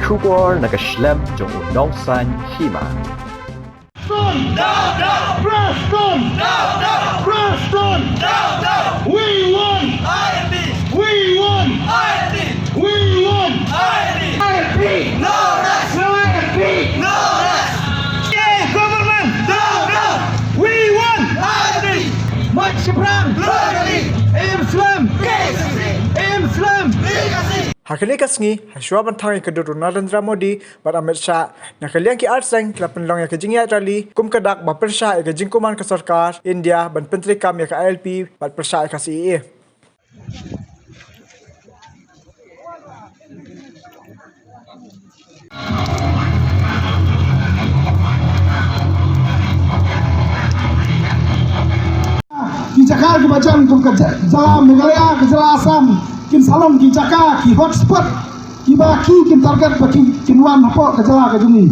Kubor nakaslem jong unongsan hima. Preston! Preston! Preston! We won! We won! We won! INP! No rest! No INP! No rest! Yeah, government! No! We won! INP! March Seberang! Islam! Islam! Hakili kasngi haswa bantang kedua Narendra Modi bar Amit Shah nakaliang ki arseng kelapan long ya kejingya rally kum kadak ba persha ya kejing kuman ke sarkar India ban pentri kam ya ke ILP bat persha ya ke CEA. Di Jakarta macam tu ke Jalan Meghalaya ke Jalan Assam kin salam ki Jakarta ki hotspot ki baki kin target baki kinwan apa ke Jalan ke juni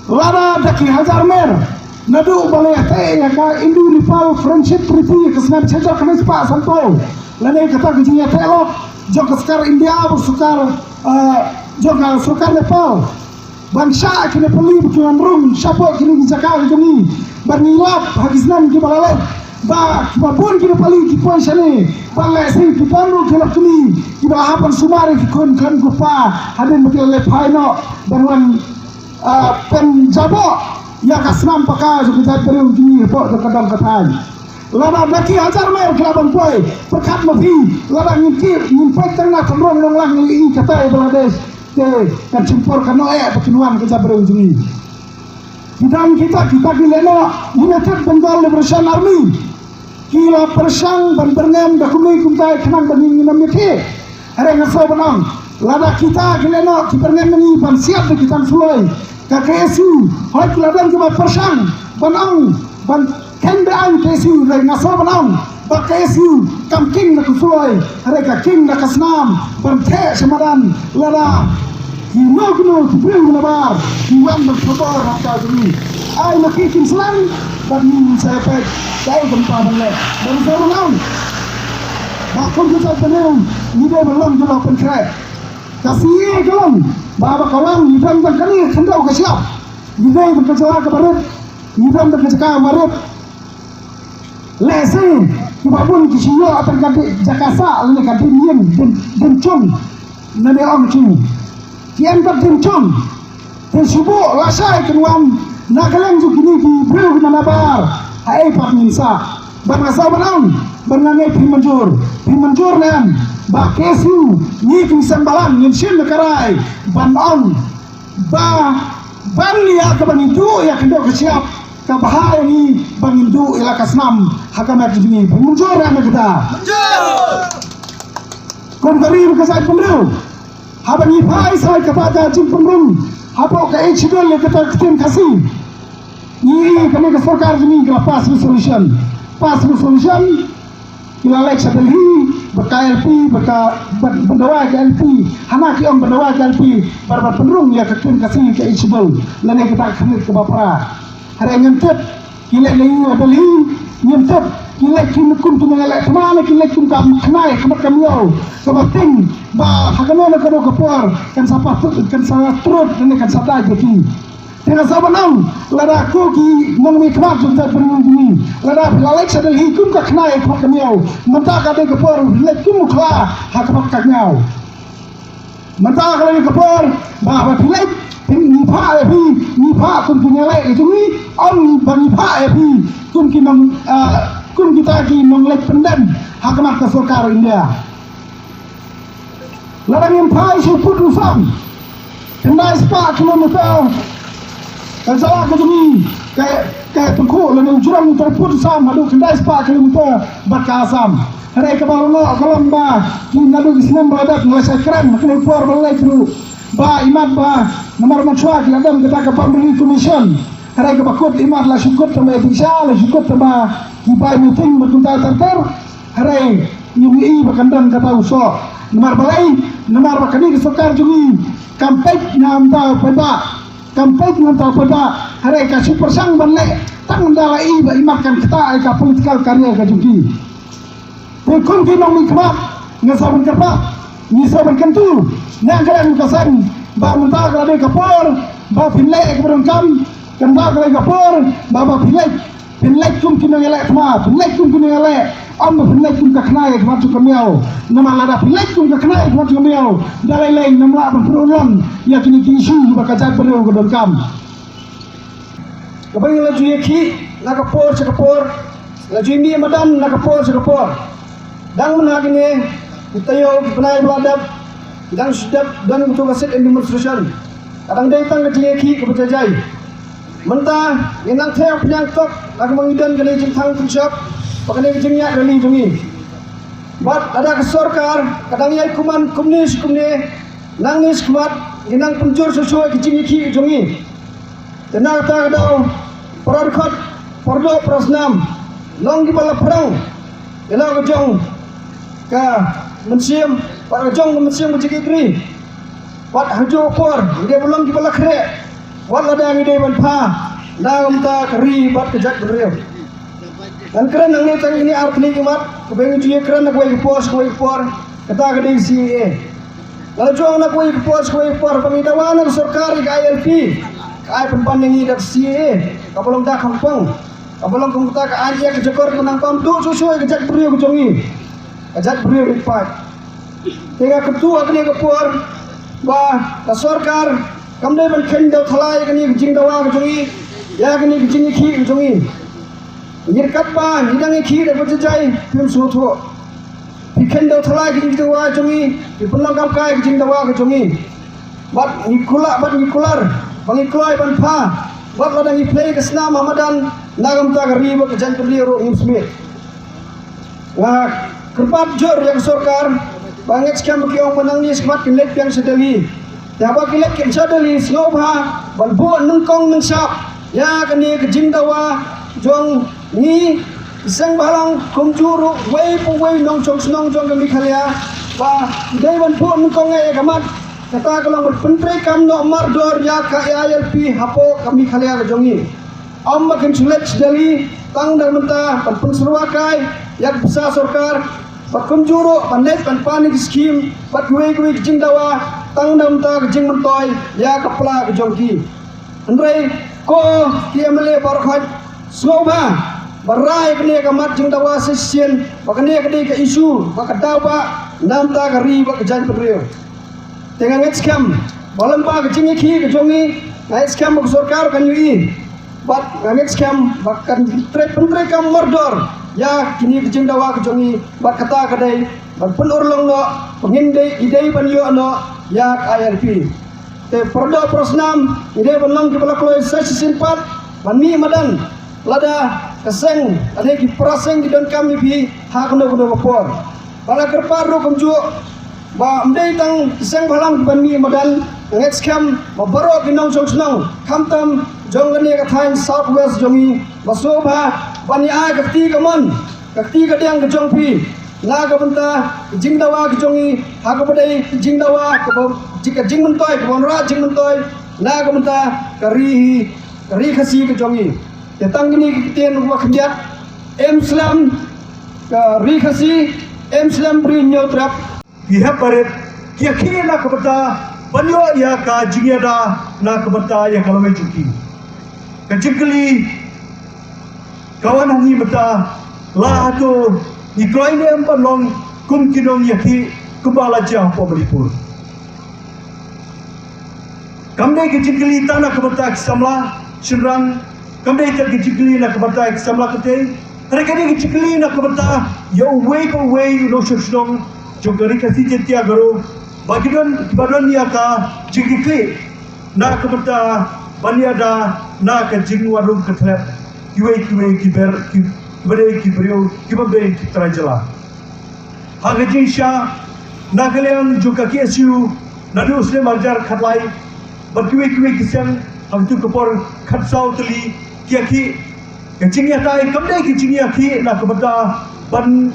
lara daki Hajar Mer nadu balai te ya ka Indo Nepal friendship treaty ke senar cecok kena sepak santo lane kata ke jini te lo jok sekar India bersukar jok sukar Nepal bangsa kini peli bukan rung siapa kini di Jakarta ke juni bernilap hagisnan ki balai ba pun kita paling kita sini bangai sih kita perlu kita kini kita hapan sumari kita kan kupa hadin betul lepai no dengan penjabo yang kasram pakai kita perlu kini pok terkadang katai lada baki Hajar Mer kelabang koi perkat mafi lada ngimpai tengah tengong long ini kata Bangladesh kan cimpur kan noe pekinuan kita perlu kini kita gileno United Bengal Liberation Army kila persang ban bernem dakumi kumtai kenang bani nam yake are ngaso banang lada kita gileno ki bernem ni ban siap de kita sulai ka KSU hoi keladan ke persang banang ban kende an KSU re ngaso banang ba KSU kam king na sulai are ka king na kasnam ban the samadan lada gino tubreng na bar diwan berfotor hata dulu ai makin selang ban ni saya pek saya gempa balik dan saya ulang bakal kita penuh ni dia belum jual pencret kasih kawan bapa kawan ni dalam kali kendau ke siap ni dia bekerja ke barat ni dalam bekerja ke barat lesen kibabun kisiyo akan ganti Jakarta lalu ganti niem dan cung nade om cung kian tak dan cung dan subuh rasai kenuan nakalang jukini di bro manabar hai pak minsa bangsa banang bernangai pimanjur nan ba kesu ni kimsambalan nginsin karai banon ba balia ke bangindu ya kendo kesiap ka bahaya ni bangindu ila kasnam hakamat jini pimanjur nan kita kon gari ke sai pemru haban ni pai sai kepada jin pemru hapo ka echidol le kata kitin kasih ni kami ke sarkar ini ke pass resolution kila Alexa Delhi berKLP berdawa ke LP hana ki om berdawa ke LP barbar penrung ya ke kim kasih ke Ichbul lane kita khamit ke bapra hari ngentep kila Delhi ngentep kila kim kum tu ngalak kemana kila kim kam khnai kemat kamyo kebating ba hakana ke do kapor kan sapa kan salah trut kan sadai ke dengan sabanang lada aku ki mengmi kemak junta penuh ini lada Alexa Delhi kum ka khnai kemak kamyo mentah ka de kapor lek kum khla hak kemak kaknyau mentah ka de kapor ba pilek ni pha kum punya lek itu ni om bani pha kum ki mang kum kita ki mang lek pendan hak kemak ka sarkar India lada ngim pha isu putu sam kendai 4 kilometer Kalau ke sini kayak tengku lalu jurang terputus sama adu kendai 4 kilometer berkasam hari kebaru kalau mbak nadu di sini beradat ngelesai keren makin keluar balai dulu ba imat ba nomor macuak ladam kita ke pembeli commission hari kebakut imat lah syukur tambah bisa lah syukur tambah kibai meeting bertuntai terter hari UBI berkandang kata usok nomor balai nomor bakani kesokar jungi kampek nyamta pada kampanye mental pada hari kasih persang balik tang dalai ba imakan kita ka political career ka juki pun ki nong mi kemak ngasaban kerpa ni saban kentu na garan kasan ba mentah kalau dia kapur, ba pinlek kepada kam, kan ba kalau kapur, ba pinlek kum kena elek kema, pinlek kum kena elek, ba pinlek kum kaknai kema tu kamiau, nama lada pinlek kum kaknai kema tu kamiau, dalai lain nama berperulang, ya kini isu ba kajat perlu kepada kam. Kapag laju yaki, nakapur sa kapur, laju mi madan nakapur sa kapur. Dang menagini, tayo penay beladap, dang sedap dan untuk kaset and demonstration. Kadang datang ke yaki ke berjajai. Mentah, inang tayo penyangtok, lagu mengidan kali jintang pensyap, pakai jengyak kali jungi. Bat ada kesorkar, kadang yai kuman kumnis kumne, nangis kuat, inang penjur sesuai ke jengiki jungi. Tenang tak ada perangkat perdo perasnam long di bala perang ela kejong ka mensiam para kejong mensiam menjadi kri wat hajo por dia belum di bala kre wat lada ngi de ban pha dam ta kri bat kejak bereu dan keren nang ni tang ini art ni mat kebeng ju keren nak wei pos wei por kata gede CA lalu jong nak wei pos wei por pemitawan sarkar ke ILP kai penpandangi dak CA kapalong dak kampung kapalong kumta ka anja ke jekor kunang pam tu susu ke jak priyo ke jongi ajak priyo ripat tega ketua kini ke por ba ka sarkar kamde ban khendau thalai kini jing dawa ke jongi ya kini jing ki ke jongi yirkat ba hidang ki de bajai pim sotho khendau thalai kini dawa jongi penlang kam kai jing dawa ke jongi bat nikular bangi kloi ban pha bat ladang i play ke senam Ramadan nagam ta gari ba ke jan perliru im smith kerpat jor yang sarkar banget skam ki ong menang ni smat kilek yang sedali tiaba kilek yang sedali slobha ban bo nungkong nung sap ya kani ke jingdawa jong ni sang balang kumjuru wei pu wei nong chong snong jong kami khalia ba dei ban bo nungkong e gamat kata kalau berpentrai kam no mardor ya ka ILP hapo kami khalia ke jongi amma kin sulet sedali tang dar mentah pan penseruakai yak besar sarkar pat kumjuru panet pan panik skim pat gue jingdawa tang dar mentah ke jing mentoy ya kepala ke jongki andrei ko kiamle barkhat sloba barai kene kamat jingdawa sesien bakane kene ke isu bakadawa nam ta gari bak jan pedrio tengah ngecam balam ba ke jingi ki ke jongi ngecam ke sarkar kan yui bat ngecam bahkan pentrai kam mordor ya kini ke jingdawa ke jongi bat kata kadai bat penurlong no pengindai idai ban yo no ya ILP te perdo prosnam idai banlang ke bala kloi sesimpat mani madan lada keseng ade ki praseng di don kami bi hak no kudo por bala kerparu kumju ba mdei tang seng balang ban mi madan ngecam mabaro binong songnong kamtam jongani ka thain southwest jongi basoba bani a kakti kamon kakti kadang ke jongpi na ka banta jingdawa ke jongi ha ka badai jingdawa ka jika jingmentoy ka bonra jingmentoy na ka banta kari khasi ke jongi tetang ini kiten wa khdiat emslam ka ri khasi emslam bri nyotrap Pihak barat kiakia nak kepada banyo ya ka jingyada nak kepada ya kalau mecuki. Kecikli kawan hani beta lah tu ikloi ni empat long kum kinong yaki kembala jah po beripur. Kamdai kecikli tanah kepada kesamla senrang kamdai kecikli nak kepada kesamla kete. Mereka ni kecikli nak kepada ya away no senong jogari kasi jetia garo bagidan ya ka jigikli na kepada baniada na ka jingwarung kethlep kiwe kiber kibrio kibabe trajala hagaji sha na kalian juga kiasiu nadu usle marjar khatlai kiwe kisang hagtu kapor khatsau tali kiaki kecingya tai kamdai kecingya ki na kepada ban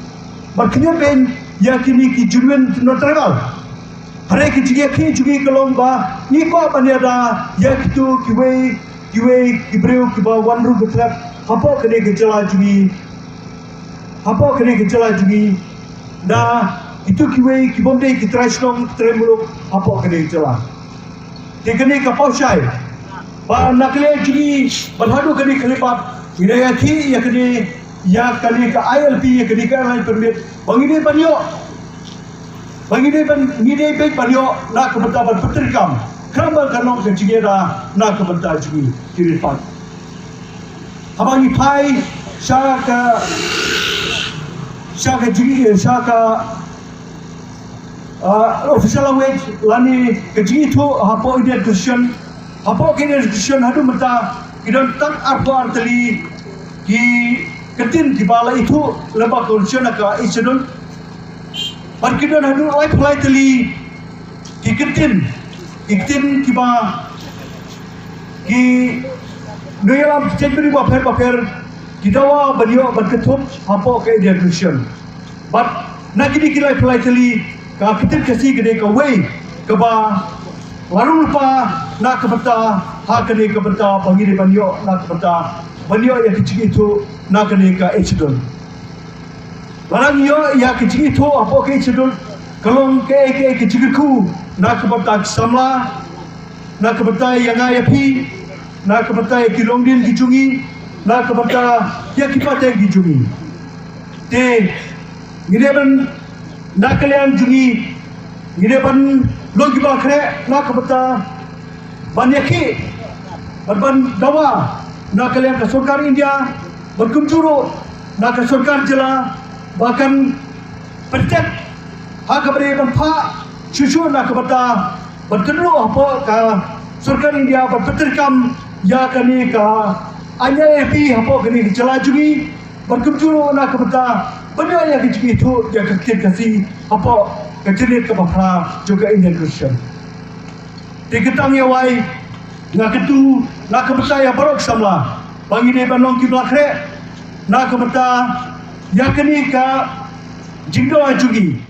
kinyo ben ya kini ki juruen no travel hare ki jige ki jugi kolomba ni ko baniada ya kitu kiwe kibreu kiba wanru betrap hapo kene ke jala jugi da itu kiwe kibomde ki trasnong tremuluk hapo kene jala Tekani ka pausai. Ba nakle juni berhadu kani kelipat. Ina yaki ya kani ka ILP ya kani ka lain permit. Bangini banyo. Bangini baik banyo nak kebetulan peterkam. Kerana kanong kecigera nak kebetulan juni kelipat. Abangi pai syaka juni syaka official wage lani keji itu hapo identification hadu mata idon tak arpo arteli ki ketin di bala itu lebak konsen ka isedon barkidon hadu life flight teli ki ketin kiba ki Nuyalam January baper kidawa banyo berketup hapo ke identification but nakini kilai politely ka kitin kasi gede ka way ka ba warung pa na kabata ha kene ka bata pangiri banyo na kabata banyo ya kecil itu na kene ka echidon larang yo ya kecil itu hapo ke echidon kalong ke kecil ku na kabata samla na kabata yang ayapi na kabata kilong din gijungi na kabata ya kipate gijungi te ngireban na kalian jungi ngireban logi bakre na kabata banyaki ban dawa na kalian ke sarkar India berkumjuro na ke sarkar jela bahkan percet ha kabare ban pha susu na kabata bertenu apa ka sarkar India berpeterkam ya kani ka anya epi hapo kani jela jungi berkumjuro na kabata benda yang kecil itu yang kecil kasih apa kecil ke bapa juga Indian Christian. Diketang ya wai nak ketu nak kepercaya barok samla bagi dia banong kiblakre nak kebeta ya kini ka jingdo ajugi